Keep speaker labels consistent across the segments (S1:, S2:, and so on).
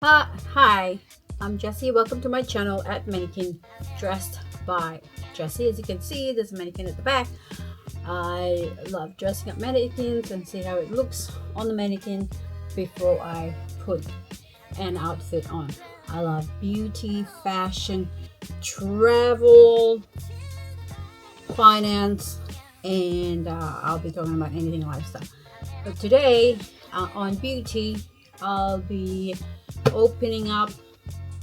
S1: Hi, I'm Jessie. Welcome to my channel at Mannequin Dressed by Jessie. As you can see, there's a mannequin at the back. I love dressing up mannequins and see how it looks on the mannequin before I put an outfit on. I love beauty, fashion, travel, finance, and I'll be talking about anything lifestyle. But today on beauty, I'll be opening up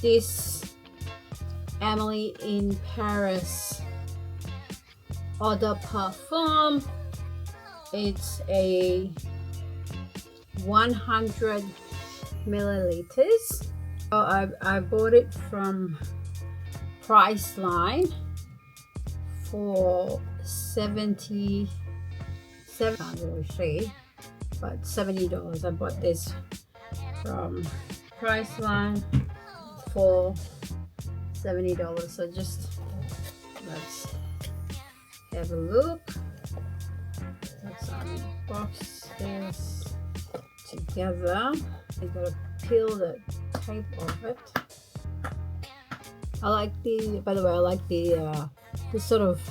S1: this Emily in Paris eau de parfum. It's a 100 milliliters. So I bought it from Priceline for 77. Can't really see, but $70. I bought this from Priceline for $70. So just let's have a look. Let's unbox this together. I gotta peel the tape off it. I like the sort of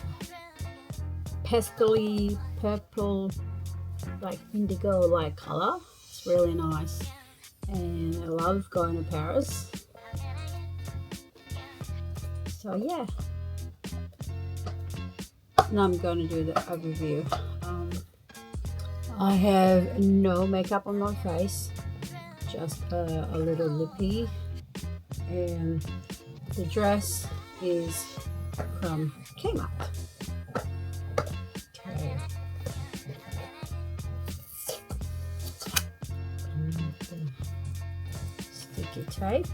S1: pastely purple, like indigo like color. It's really nice, and I love going to Paris. So yeah, now I'm going to do a review. I have no makeup on my face, just a little lippy, and the dress is from Kmart. Okay. Sticky tape.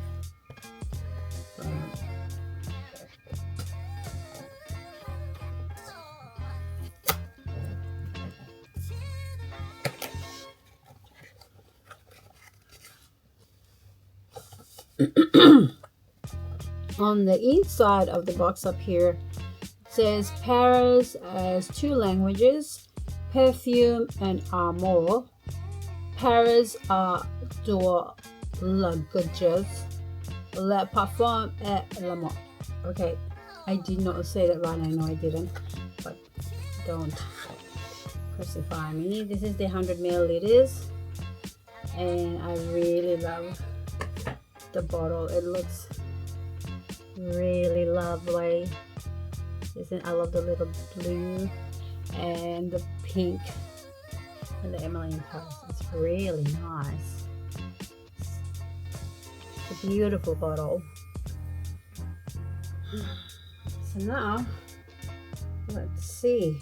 S1: On the inside of the box up here, it says Paris has 2 languages, perfume and amour. Paris adore la gorgeous, le parfum et l'amour. Okay, I did not say that right. I know I didn't, but don't crucify me. This is the 100 milliliters, and I really love the bottle. It looks really lovely. I love the little blue and the pink and the Emily in Paris. It's really nice. It's a beautiful bottle. So now let's see.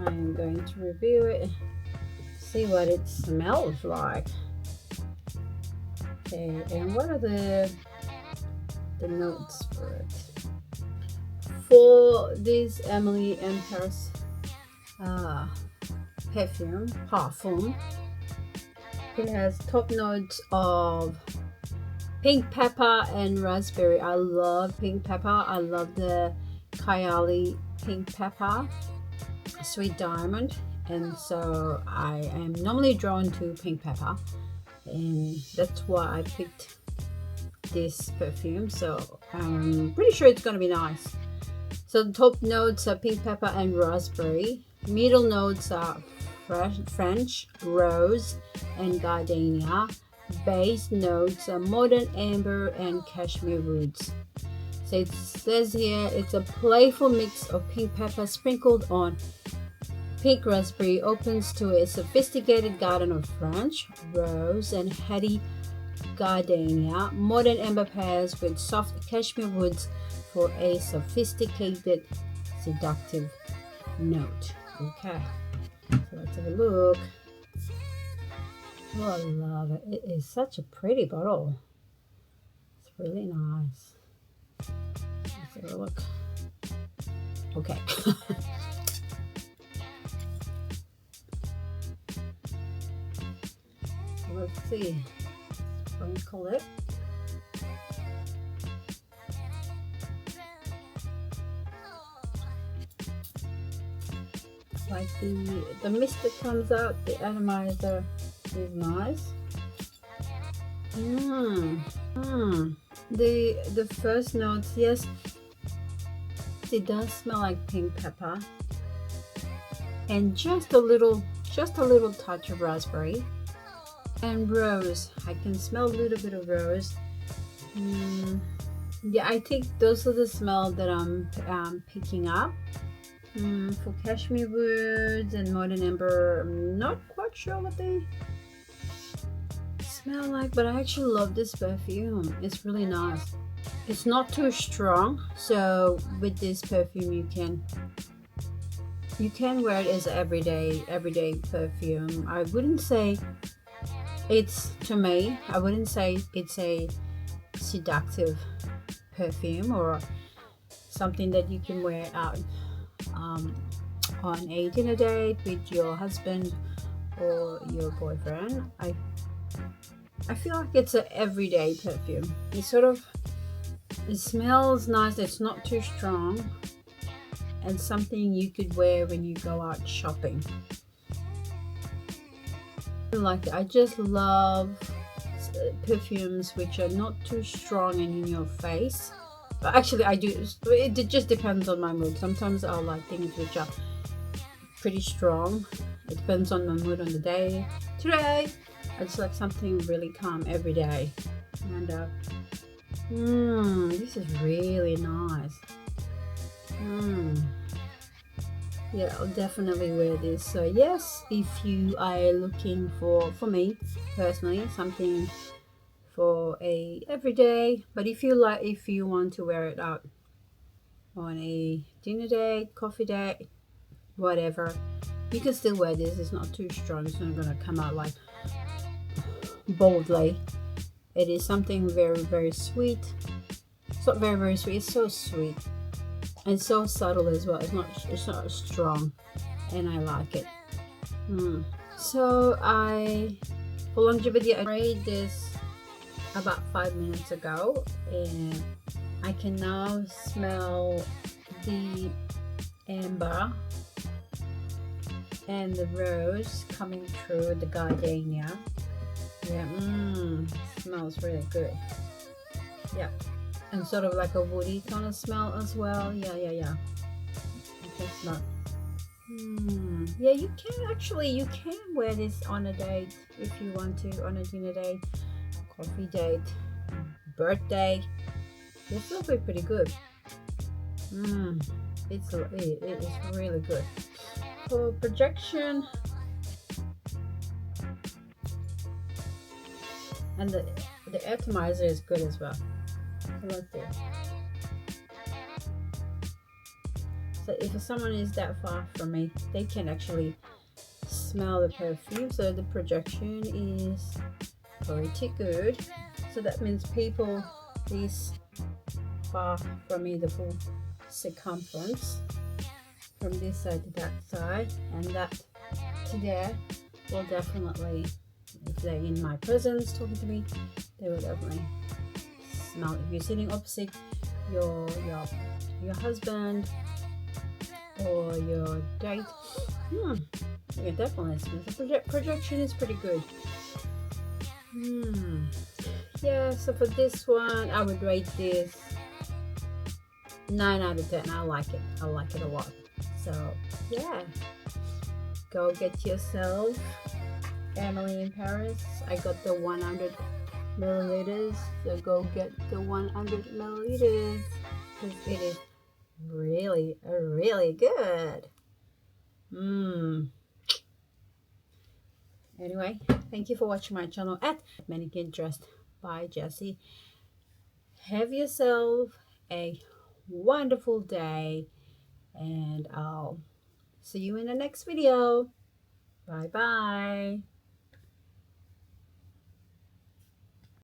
S1: I'm going to review it, see what it smells like. Okay, and what are the notes for it? For this Emily in Paris parfum, it has top notes of pink pepper and raspberry. I love pink pepper. I love the Kayali pink pepper, sweet diamond, and so I am normally drawn to pink pepper, and that's why I picked this perfume. So I'm pretty sure it's going to be nice. So the top notes are pink pepper and raspberry. Middle notes are French, rose, and gardenia. Base notes are modern amber and cashmere woods. So it says here it's a playful mix of pink pepper sprinkled on pink raspberry, opens to a sophisticated garden of French, rose, and heady gardenia. Modern amber pairs with soft cashmere woods for a sophisticated, seductive note. Okay, so let's have a look. Oh, I love it. It is such a pretty bottle. It's really nice. Let's have a look. Okay. Let's see. Sprinkle it. Like the mist that comes out, the atomizer is nice. Mm. Mm. The first notes, yes, it does smell like pink pepper, and just a little touch of raspberry and rose. I can smell a little bit of rose. Mm. Yeah, I think those are the smell that I'm picking up. For cashmere woods and modern amber, I'm not quite sure what they smell like, but I actually love this perfume. It's really nice. It's not too strong, so with this perfume you can wear it as everyday perfume. I wouldn't say it's, to me, I wouldn't say it's a seductive perfume or something that you can wear out um, on a dinner date with your husband or your boyfriend. I feel like it's an everyday perfume. It smells nice. It's not too strong, and something you could wear when you go out shopping. I just love perfumes which are not too strong and in your face. But actually, I do. It just depends on my mood. Sometimes I'll like things which are pretty strong. It depends on my mood on the day. Today, I just like something really calm every day. And this is really nice. Yeah, I'll definitely wear this. So yes, if you are looking for me personally, something for a everyday, but if you want to wear it out on a dinner date, coffee date, whatever, you can still wear this. It's not too strong. It's not gonna come out like boldly. It is something very, very sweet. It's not very, very sweet. It's so sweet and so subtle as well. It's not strong, and I like it. So for longevity, I made this about 5 minutes ago, and I can now smell the amber and the rose coming through the gardenia. Yeah, smells really good. Yeah, and sort of like a woody kind of smell as well. Yeah. You can smell. Yeah, you can wear this on a date if you want to, on a dinner date, coffee date, birthday. This will be pretty good. It is really good. For projection, and the atomizer is good as well. So let's see. So if someone is that far from me, they can actually smell the perfume. So the projection is pretty good. So that means people this far from me, the full circumference from this side to that side, and that to there, will definitely, if they're in my presence talking to me, they will definitely smell it. If you're sitting opposite your husband or your date, you can definitely smell. The projection is pretty good. Yeah, so for this one, I would rate this 9 out of 10. I like it a lot. So yeah, go get yourself Emily in Paris. I got the 100 milliliters, so go get the 100 milliliters because it is really good. Anyway, thank you for watching my channel at Mannequin Dressed by Jessie. Have yourself a wonderful day, and I'll see you in the next video. Bye bye.